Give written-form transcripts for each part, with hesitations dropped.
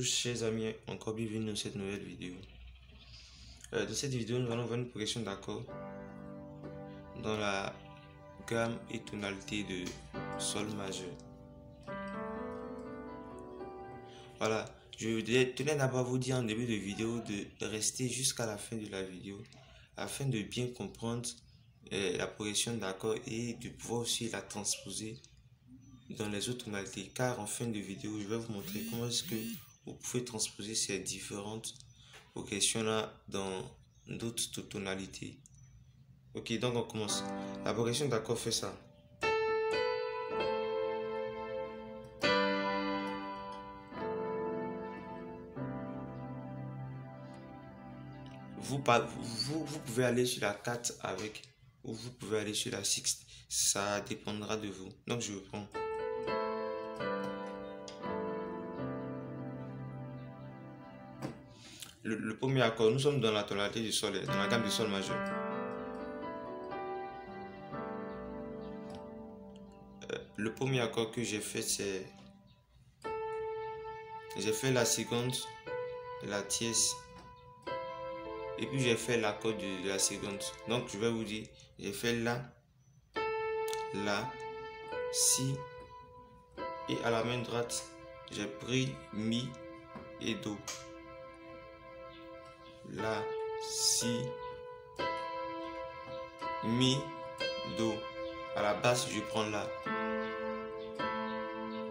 Bonjour chers amis, encore bienvenue dans cette nouvelle vidéo. Dans cette vidéo, nous allons voir une progression d'accords dans la gamme et tonalité de sol majeur. Voilà, je tenais d'abord à vous dire en début de vidéo de rester jusqu'à la fin de la vidéo afin de bien comprendre la progression d'accords et de pouvoir aussi la transposer dans les autres tonalités, car en fin de vidéo je vais vous montrer comment est-ce que vous pouvez transposer ces différentes progressions là dans d'autres tonalités. Ok, donc on commence. La progression d'accord fait ça. Vous pouvez aller sur la 4 avec, ou vous pouvez aller sur la 6, ça dépendra de vous. Donc je reprends. Le premier accord, nous sommes dans la tonalité du sol, dans la gamme du sol majeur. Le premier accord que j'ai fait, c'est... J'ai fait la seconde, la tierce, et puis j'ai fait l'accord de la seconde. Donc je vais vous dire, j'ai fait la, si, et à la main droite, j'ai pris mi et do. La, si, mi, do. À la basse, je prends la.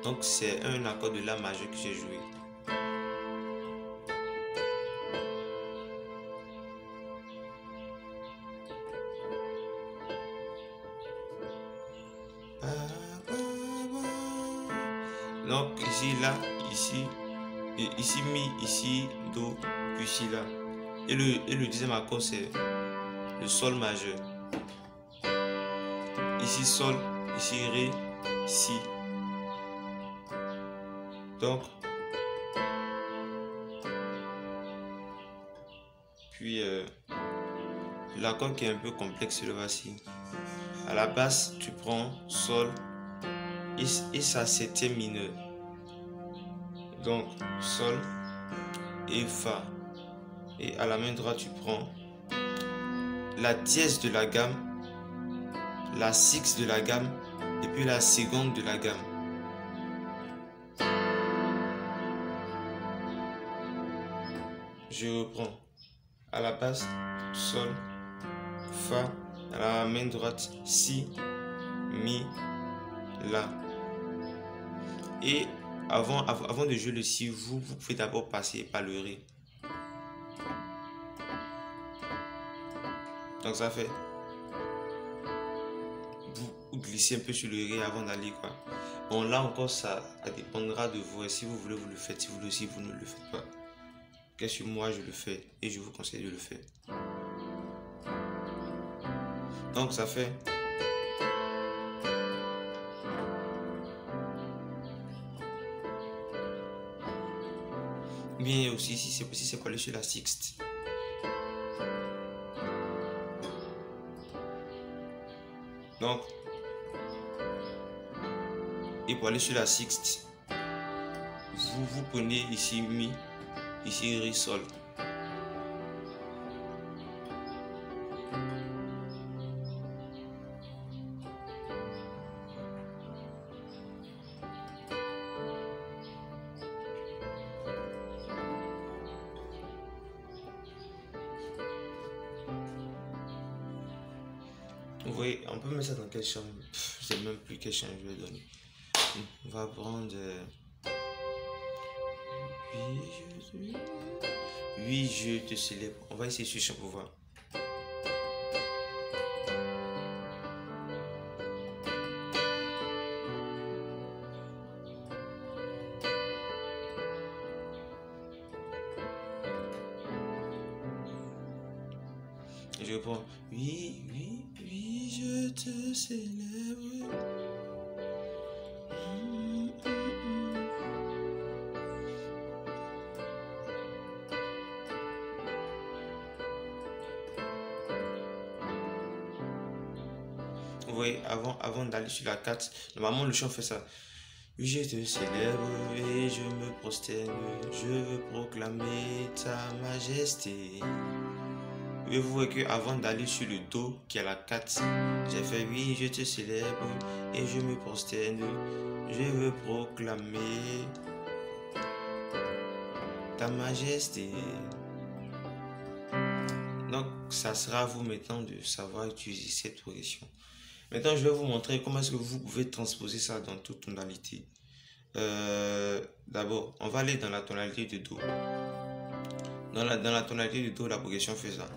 Donc c'est un accord de la majeur que j'ai joué. Donc ici, là, ici, et ici mi, ici do, puis ici là. Et le deuxième accord c'est le sol majeur. Ici sol, ici ré, si. Donc, puis l'accord qui est un peu complexe, c'est le voici. À la basse, tu prends sol et sa septième mineur. Donc, sol et fa. Et à la main droite, tu prends la dièse de la gamme, la sixte de la gamme et puis la seconde de la gamme. Je reprends. À la basse, sol, fa. À la main droite, si, mi, la. Et avant de jouer le si, vous pouvez d'abord passer par le ré. Donc ça fait, vous glissez un peu sur le ré avant d'aller quoi. Bon là encore ça dépendra de vous. Et si vous voulez vous le faites, si vous voulez aussi vous ne le faites pas. Qu'est-ce que moi je le fais et je vous conseille de le faire. Donc ça fait. Bien aussi si c'est possible c'est pour aller sur la sixte. Donc, et pour aller sur la sixte, vous prenez ici mi, ici ré, sol. Vous voyez, on peut mettre ça dans quelle chambre? Je sais même plus quelle chambre je vais donner. On va prendre 8 je te célèbre. On va essayer sur champ pour voir. Je reprends. Oui, je te célèbre. Vous voyez, avant d'aller sur la 4, normalement le chant fait ça. Je te célèbre et je me prosterne, je veux proclamer ta majesté. Et vous voyez qu'avant d'aller sur le Do, qui est la 4, j'ai fait oui, je te célèbre et je me prosterne, je veux proclamer ta majesté. Donc, ça sera à vous maintenant de savoir utiliser cette progression. Maintenant, je vais vous montrer comment est-ce que vous pouvez transposer ça dans toute tonalité. D'abord, on va aller dans la tonalité de Do. Dans la tonalité de Do, la progression fait ça.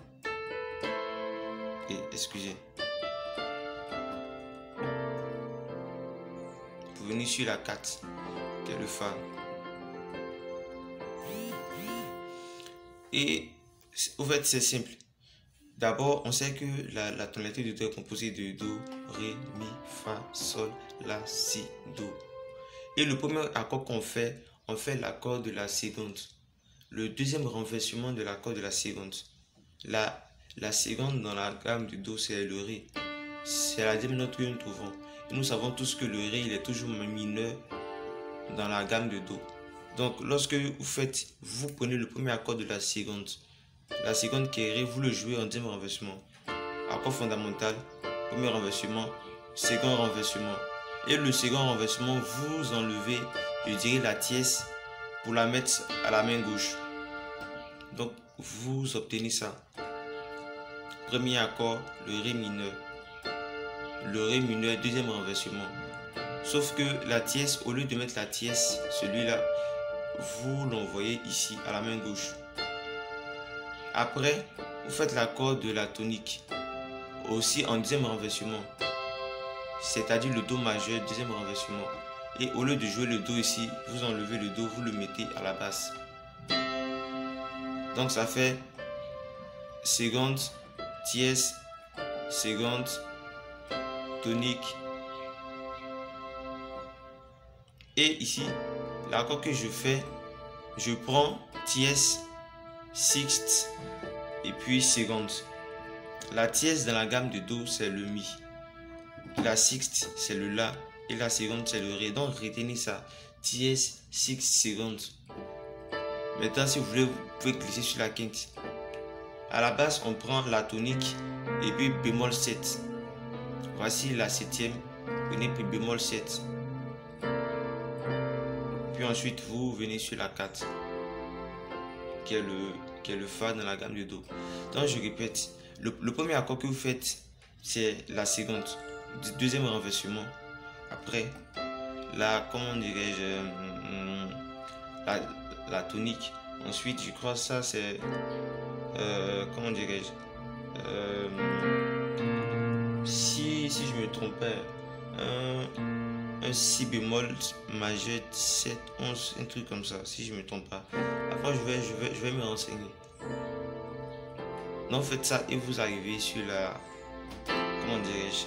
Et excusez. Vous venez sur la 4, qui est le Fa. Et au fait, c'est simple. D'abord, on sait que la tonalité de Do est composée de Do, Ré, Mi, Fa, Sol, La, Si, Do. Et le premier accord qu'on fait, on fait l'accord de la seconde. Le deuxième renversement de l'accord de la seconde. La seconde dans la gamme du Do, c'est le Ré. C'est la deuxième note que nous trouvons. Et nous savons tous que le Ré, il est toujours mineur dans la gamme de Do. Donc, lorsque vous prenez le premier accord de la seconde qui est Ré, vous le jouez en deuxième renversement. Accord fondamental, premier renversement, second renversement. Et le second renversement, vous enlevez, je dirais, la tierce pour la mettre à la main gauche. Donc, vous obtenez ça. Premier accord, le Ré mineur. Le Ré mineur, deuxième renversement. Sauf que la tierce, au lieu de mettre la tierce, celui-là, vous l'envoyez ici à la main gauche. Après, vous faites l'accord de la tonique, aussi en deuxième renversement, c'est-à-dire le Do majeur, deuxième renversement. Et au lieu de jouer le Do ici, vous enlevez le Do, vous le mettez à la basse. Donc ça fait seconde, tierce, seconde, tonique. Et ici, l'accord que je fais, je prends tierce, sixte et puis seconde. La tierce dans la gamme de Do, c'est le Mi. La sixte, c'est le La. Et la seconde, c'est le Ré. Donc, retenez ça. Tierce, sixte, seconde. Maintenant, si vous voulez, vous pouvez glisser sur la quinte. À la base, on prend la tonique et puis bémol 7. Voici la septième. Venez puis bémol 7. Puis ensuite, vous venez sur la 4. Qui est le Fa dans la gamme de Do. Donc, je répète. Le premier accord que vous faites, c'est la seconde. Deuxième renversement. Après, comment dirais-je, la tonique. Ensuite, je crois que ça, c'est, comment dirais-je, si je me trompe pas, un Si bémol majeur 7, 11, un truc comme ça, si je me trompe pas. Après, je vais me renseigner. Donc, faites ça et vous arrivez sur la, comment dirais-je,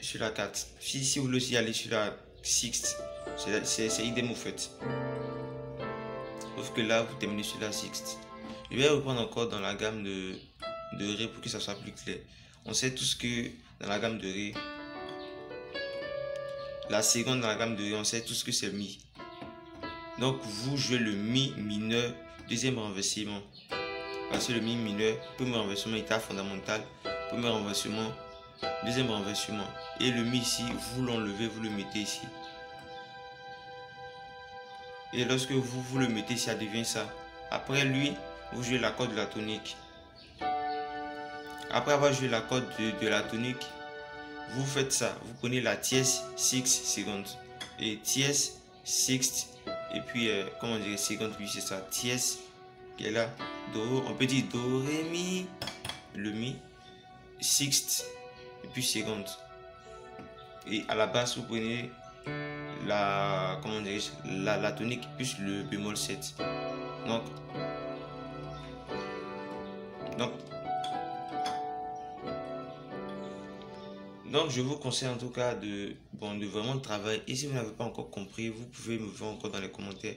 sur la 4. Si vous voulez aussi aller sur la 6, c'est idem au fait. Sauf que là, vous terminez sur la 6. Je vais reprendre encore dans la gamme de Ré pour que ça soit plus clair. On sait tous que dans la gamme de Ré, la seconde dans la gamme de Ré, on sait tous que c'est Mi. Donc, vous jouez le Mi mineur, deuxième renversement. Parce que le Mi mineur, premier renversement, état fondamental, premier renversement, deuxième renversement. Et le Mi ici, vous l'enlevez, vous le mettez ici. Et lorsque vous le mettez, ça devient ça. Après lui, vous jouez l'accord de la tonique. Après avoir joué l'accord de la tonique, vous faites ça. Vous prenez la tierce, sixte, seconde. Et tierce, sixte. Et puis, comment dire, seconde, puis c'est ça. Tierce, qui est là. Do, on peut dire Do, Ré, Mi. Le Mi. Sixte. Et puis seconde. Et à la basse, vous prenez la, comment dire, la tonique plus le bémol 7. Donc je vous conseille en tout cas de vraiment travailler. Et si vous n'avez pas encore compris, vous pouvez me voir encore dans les commentaires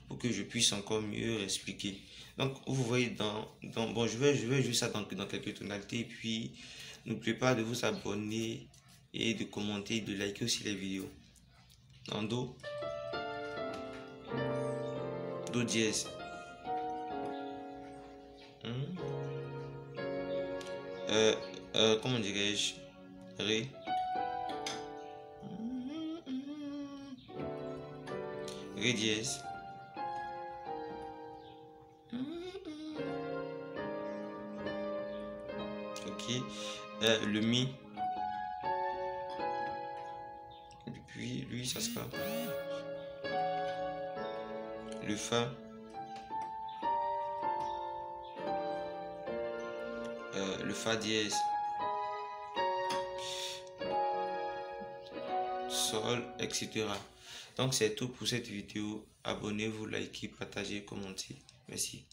pour que je puisse encore mieux expliquer. Donc vous voyez je vais jouer ça dans quelques tonalités. Et puis n'oubliez pas de vous abonner et de commenter, de liker aussi les vidéos. en do, do dièse, comment dirais-je, ré, ré dièse, ok, le mi, et puis lui ça sera le fa, le fa dièse, sol, etc. Donc c'est tout pour cette vidéo. Abonnez-vous, likez, partagez, commentez. Merci.